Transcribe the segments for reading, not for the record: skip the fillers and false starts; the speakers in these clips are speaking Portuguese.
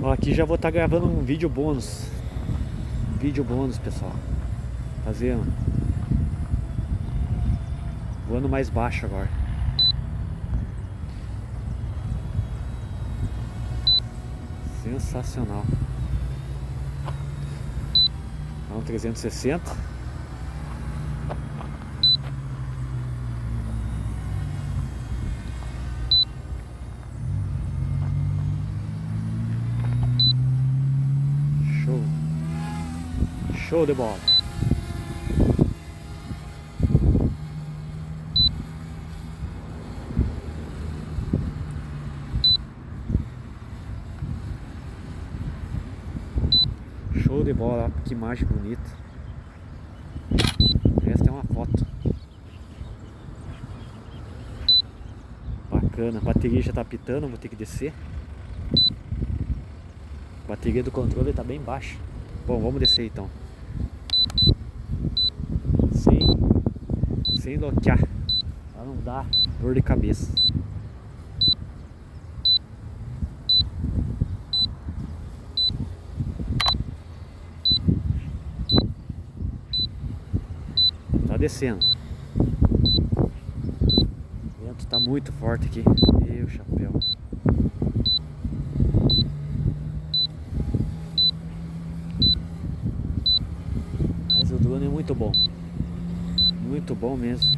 Ó, aqui já vou estar gravando um vídeo bônus. Vídeo bônus, pessoal. Fazendo. Voando mais baixo agora. Sensacional. É um 360. Show. Show de bola. Show de bola, ó, que imagem bonita. Esta é uma foto. Bacana, a bateria já tá pitando, vou ter que descer. A bateria do controle tá bem baixa. Bom, vamos descer então. Sem loquear, pra não dar dor de cabeça. Tá descendo. O vento tá muito forte aqui. Meu chapéu. Mas o drone é muito bom. Muito bom mesmo.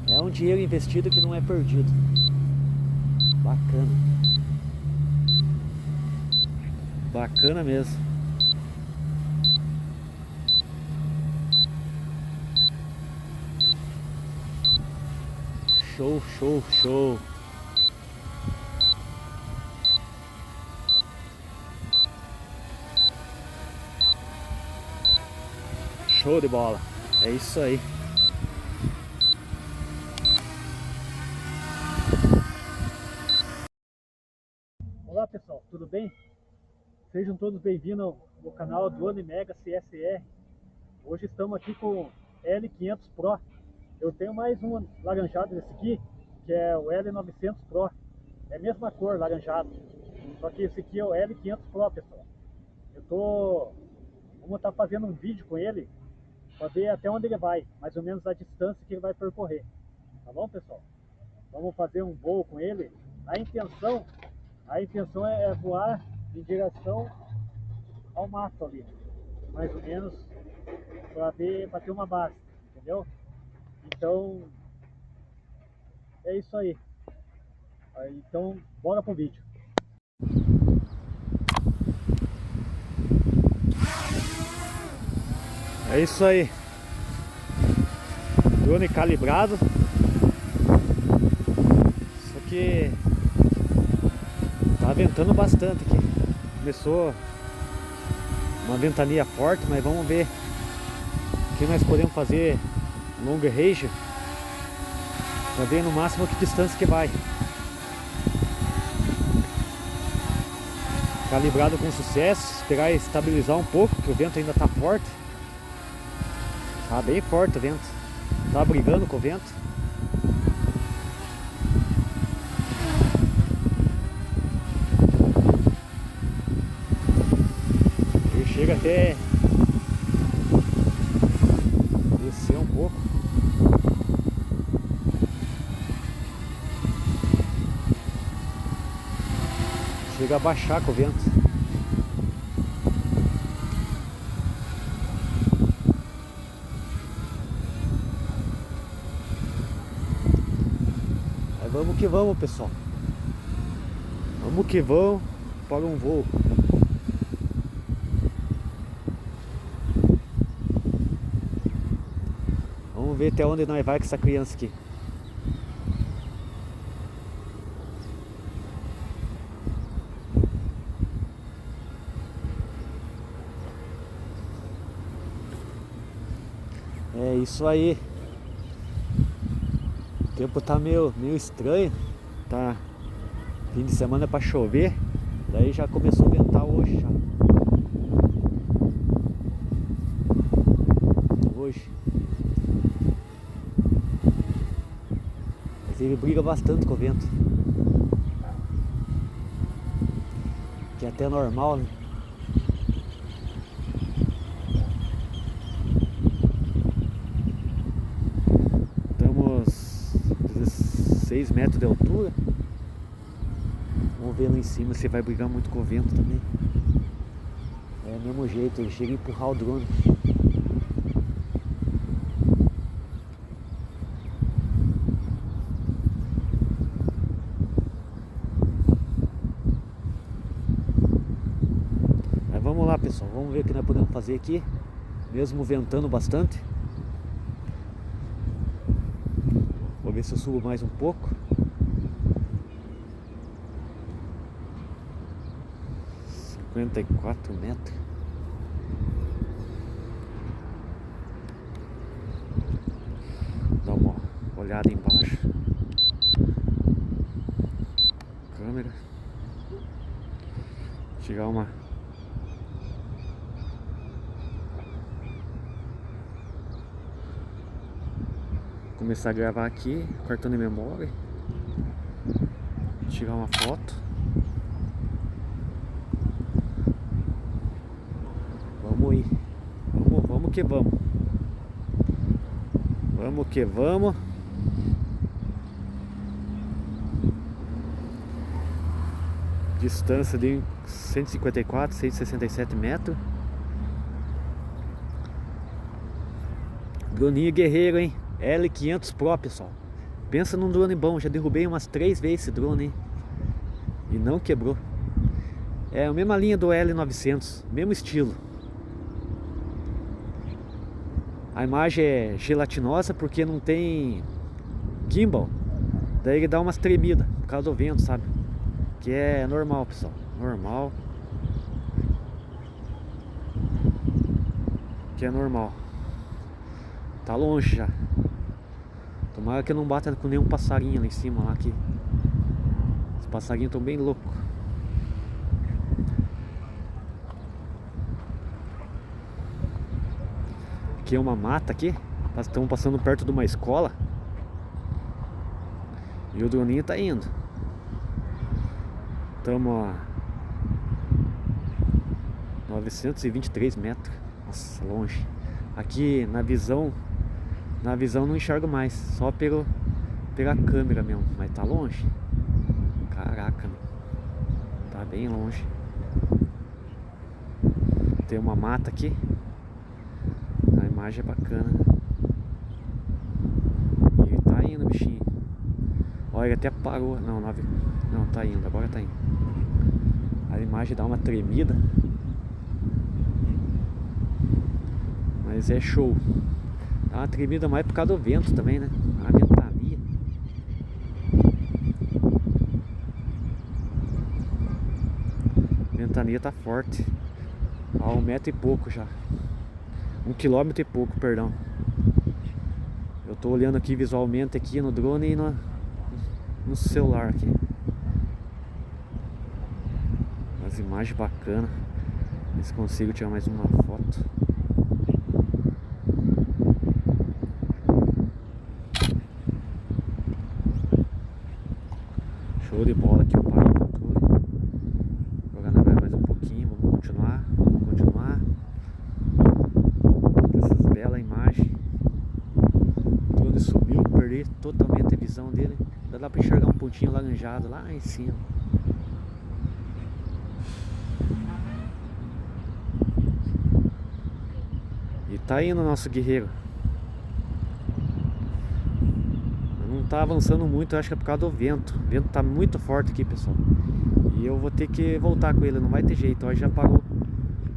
É um dinheiro investido que não é perdido. Bacana. Bacana mesmo. Show, show, show. Show de bola. É isso aí. Olá pessoal, tudo bem? Sejam todos bem-vindos ao canal Drone Mega CSR. Hoje estamos aqui com o L500 Pro. Eu tenho mais um laranjado desse aqui, que é o L900 Pro. É a mesma cor, laranjado. Só que esse aqui é o L500 Pro, pessoal. Vamos estar fazendo um vídeo com ele para ver até onde ele vai, mais ou menos a distância que ele vai percorrer. Tá bom, pessoal? Vamos fazer um voo com ele. A intenção é voar em direção ao mato ali, mais ou menos, para ter uma base, entendeu? Então, é isso aí. Então, bora pro vídeo. É isso aí. Drone calibrado. Só que tá ventando bastante aqui. Começou uma ventania forte, mas vamos ver o que nós podemos fazer long range para ver no máximo que distância que vai. Calibrado com sucesso, esperar estabilizar um pouco, porque o vento ainda tá forte. Tá bem forte o vento. Tá brigando com o vento. Ele chega até descer um pouco. Chega a baixar com o vento. Aí vamos que vamos, pessoal. Vamos que vamos para um voo. Vamos ver até onde nós vai com essa criança aqui. É isso aí. O tempo tá meio estranho. Tá fim de semana para chover. Daí já começou a ventar hoje já. Hoje. Mas ele briga bastante com o vento. que é até normal, né? Estamos 16 metros de altura. Vamos ver lá em cima se vai brigar muito com o vento também. É o mesmo jeito, ele chega a empurrar o drone. Mas vamos lá, pessoal, vamos ver o que nós podemos fazer aqui, mesmo ventando bastante. Vou ver se eu subo mais um pouco. Cinquenta e 54 metros. Dá uma olhada embaixo. Câmera. Chegar uma. Começar a gravar aqui, cartão de memória. Tirar uma foto. Vamos ir. Vamos que vamos. Vamos que vamos. Distância de 154, 167 metros. Droninho guerreiro, hein? L500 Pro, pessoal. Pensa num drone bom. Já derrubei umas 3 vezes esse drone, hein? E não quebrou. É a mesma linha do L900, mesmo estilo. A imagem é gelatinosa porque não tem gimbal. Daí ele dá umas tremidas por causa do vento, sabe? Que é normal, pessoal. Normal. Que é normal. Tá longe já. Tomara que eu não bata com nenhum passarinho lá em cima lá que os passarinhos estão bem loucos. Aqui é uma mata aqui. Estamos passando perto de uma escola. E o droninho tá indo. Estamos a 923 metros. Nossa, longe. Aqui na visão não enxergo mais. Só pela câmera mesmo. Mas tá longe. Caraca, meu. Tá bem longe. Tem uma mata aqui. A imagem é bacana. E ele tá indo, bichinho. Olha, ele até parou. Não, tá indo, agora tá indo. A imagem dá uma tremida. Mas é show. Dá uma tremida mais por causa do vento também, né? A ventania. A ventania tá forte. A 1 metro e pouco já. 1 quilômetro e pouco, perdão. Eu tô olhando aqui visualmente aqui no drone e no celular aqui. As imagens bacanas. Ver se consigo tirar mais uma foto. Show de bola aqui, eu parei o controle. Agora na mais um pouquinho, vamos continuar. Essas belas imagens. O drone subiu, perdi totalmente a visão dele. Ainda dá pra enxergar um pontinho laranjado lá em cima. E tá indo o nosso guerreiro. Não tá avançando muito, eu acho que é por causa do vento. O vento tá muito forte aqui, pessoal. E eu vou ter que voltar com ele, não vai ter jeito. Ó, já parou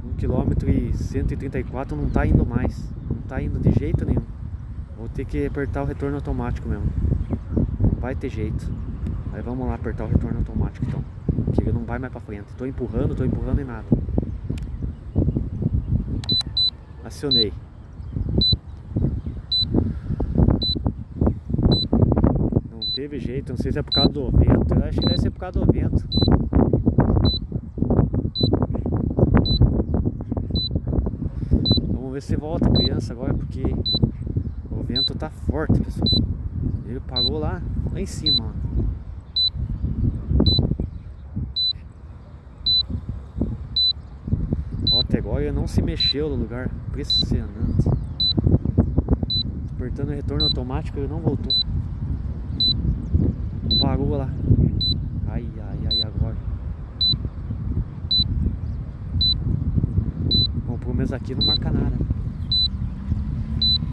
1 km e 134, não tá indo mais. Não tá indo de jeito nenhum. Vou ter que apertar o retorno automático mesmo. Não vai ter jeito. Aí vamos lá apertar o retorno automático então. Que ele não vai mais pra frente. Tô empurrando e nada. Acionei. Não teve jeito, não sei se é por causa do vento. Eu acho que deve ser por causa do vento. Vamos ver se volta a criança agora, porque o vento tá forte, pessoal. Ele parou lá em cima, ó. Olha, não se mexeu no lugar. Impressionante. Apertando o retorno automático, ele não voltou. Parou lá. Ai, agora. Bom, pelo menos aqui não marca nada.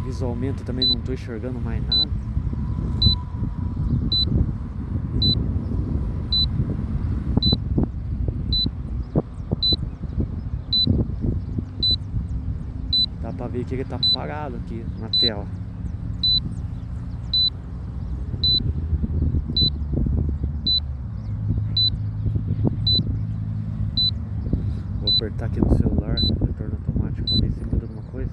Visualmente também não estou enxergando mais nada. Dá pra ver que ele tá parado aqui na tela. Vou apertar aqui no celular, retorno automático, pra ver se muda alguma coisa.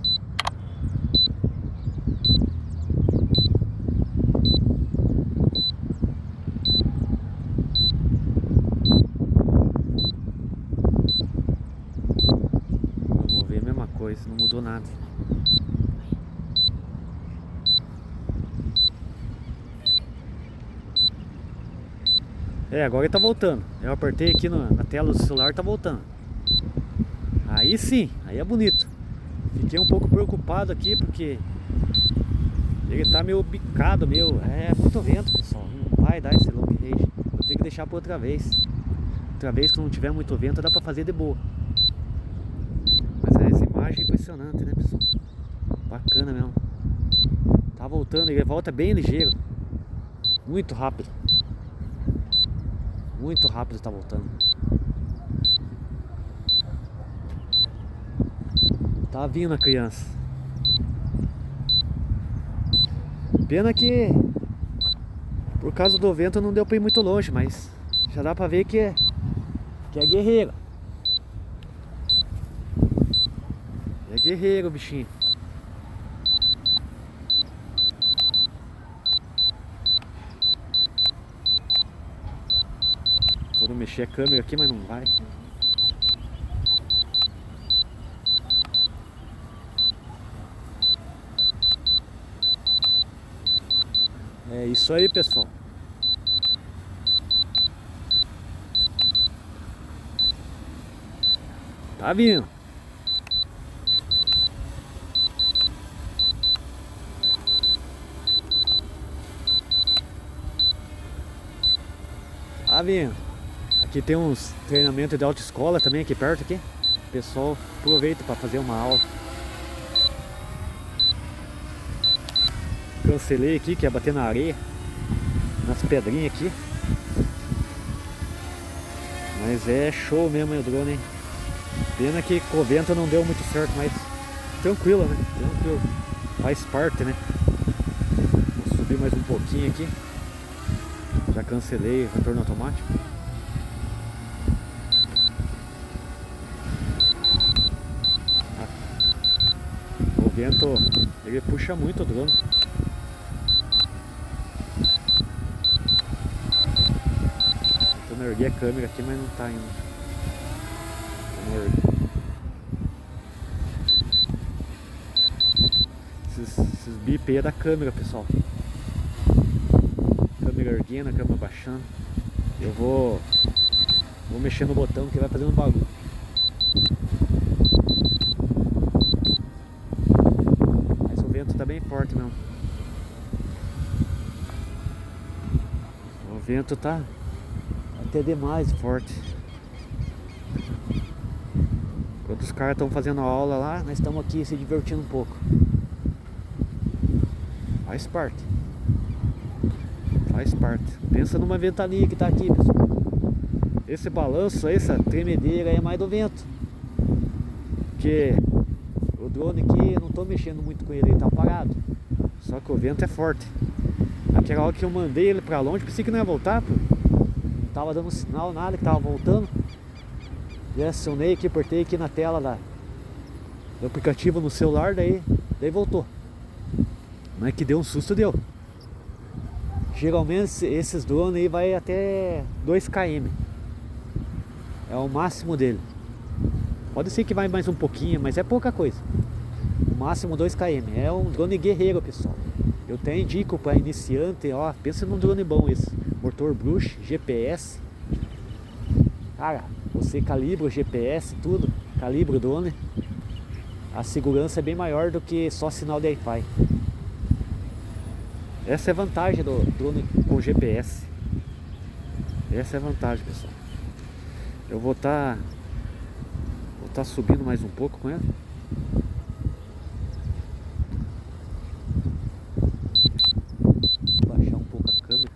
Vamos ver a mesma coisa, não mudou nada. Agora ele tá voltando. Eu apertei aqui na tela do celular, tá voltando. Aí sim, aí é bonito. Fiquei um pouco preocupado aqui porque ele tá meio bicado, é muito vento, pessoal. Não vai dar esse long range. Vou ter que deixar para outra vez. Outra vez que não tiver muito vento dá para fazer de boa. Mas essa imagem é impressionante, né, pessoal? Bacana mesmo. Tá voltando, ele volta bem ligeiro. Muito rápido. Muito rápido tá voltando. Tá vindo a criança. Pena que por causa do vento não deu pra ir muito longe, mas já dá pra ver que é guerreiro. É guerreiro o bichinho. Vou mexer a câmera aqui, mas não vai. É isso aí, pessoal. Tá vindo. Tá vindo. Aqui tem uns treinamentos de autoescola também aqui perto aqui. O pessoal aproveita para fazer uma aula. Cancelei aqui, que é bater na areia, nas pedrinhas aqui. Mas é show mesmo o drone, hein? Pena que com o vento não deu muito certo, mas tranquilo, né? Tranquilo. Faz parte, né? Vou subir mais um pouquinho aqui. Já cancelei o retorno automático. O vento, ele puxa muito o drone. Eu ergui a câmera aqui, mas não tá indo. Esses bip aí é da câmera, pessoal. Câmera erguendo, a câmera baixando. Eu vou mexer no botão que vai fazendo barulho. Mas o vento tá bem forte mesmo. O vento tá até demais forte. Enquanto os caras estão fazendo a aula lá, nós estamos aqui se divertindo um pouco. Faz parte. Faz parte. Pensa numa ventania que tá aqui, pessoal. Esse balanço, essa tremedeira aí é mais do vento. Porque o drone aqui, eu não tô mexendo muito com ele, ele tá parado. Só que o vento é forte. Aquela hora que eu mandei ele pra longe, pensei que não ia voltar, pô. Não tava dando sinal, nada, que tava voltando. Já acionei aqui, apertei aqui na tela do aplicativo no celular, daí voltou. Mas que deu um susto, deu. Geralmente esses drones aí vai até 2 km. É o máximo dele. Pode ser que vai mais um pouquinho, mas é pouca coisa. O máximo 2 km. É um drone guerreiro, pessoal. Eu até indico para iniciante, ó, pensa num drone bom esse. Motor brush, GPS. Cara, você calibra o GPS, tudo. Calibra o drone. a segurança é bem maior do que só sinal de Wi-Fi. Essa é a vantagem do drone com GPS. Essa é a vantagem, pessoal. Eu vou estar subindo mais um pouco com ela. Vou baixar um pouco a câmera.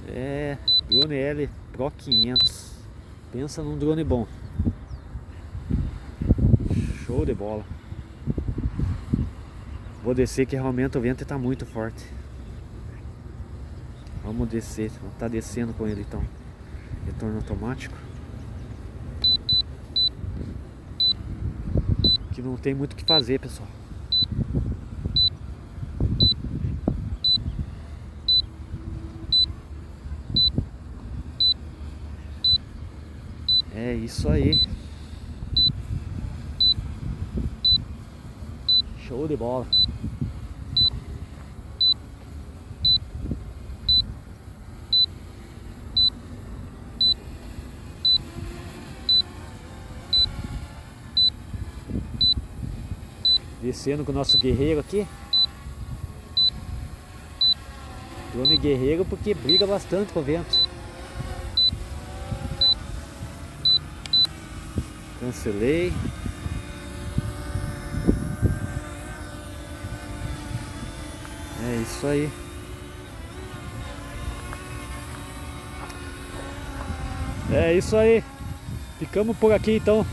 É, drone L Pro 500. Pensa num drone bom. Show de bola. Vou descer que realmente o vento está muito forte. Vamos descer. Vamos estar descendo com ele então. Retorno automático. Que não tem muito o que fazer, pessoal. É isso aí. Show de bola. Descendo com o nosso guerreiro aqui. Drone guerreiro porque briga bastante com o vento. Cancelei. É isso aí. É isso aí. Ficamos por aqui então.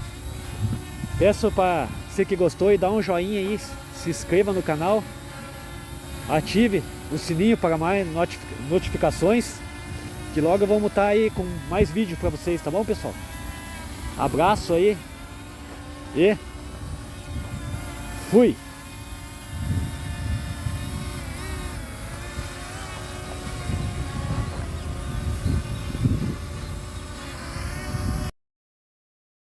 Peço para você que gostou e dá um joinha aí, se inscreva no canal, ative o sininho para mais notificações, que logo vamos estar aí com mais vídeos para vocês, tá bom, pessoal? Abraço aí e fui!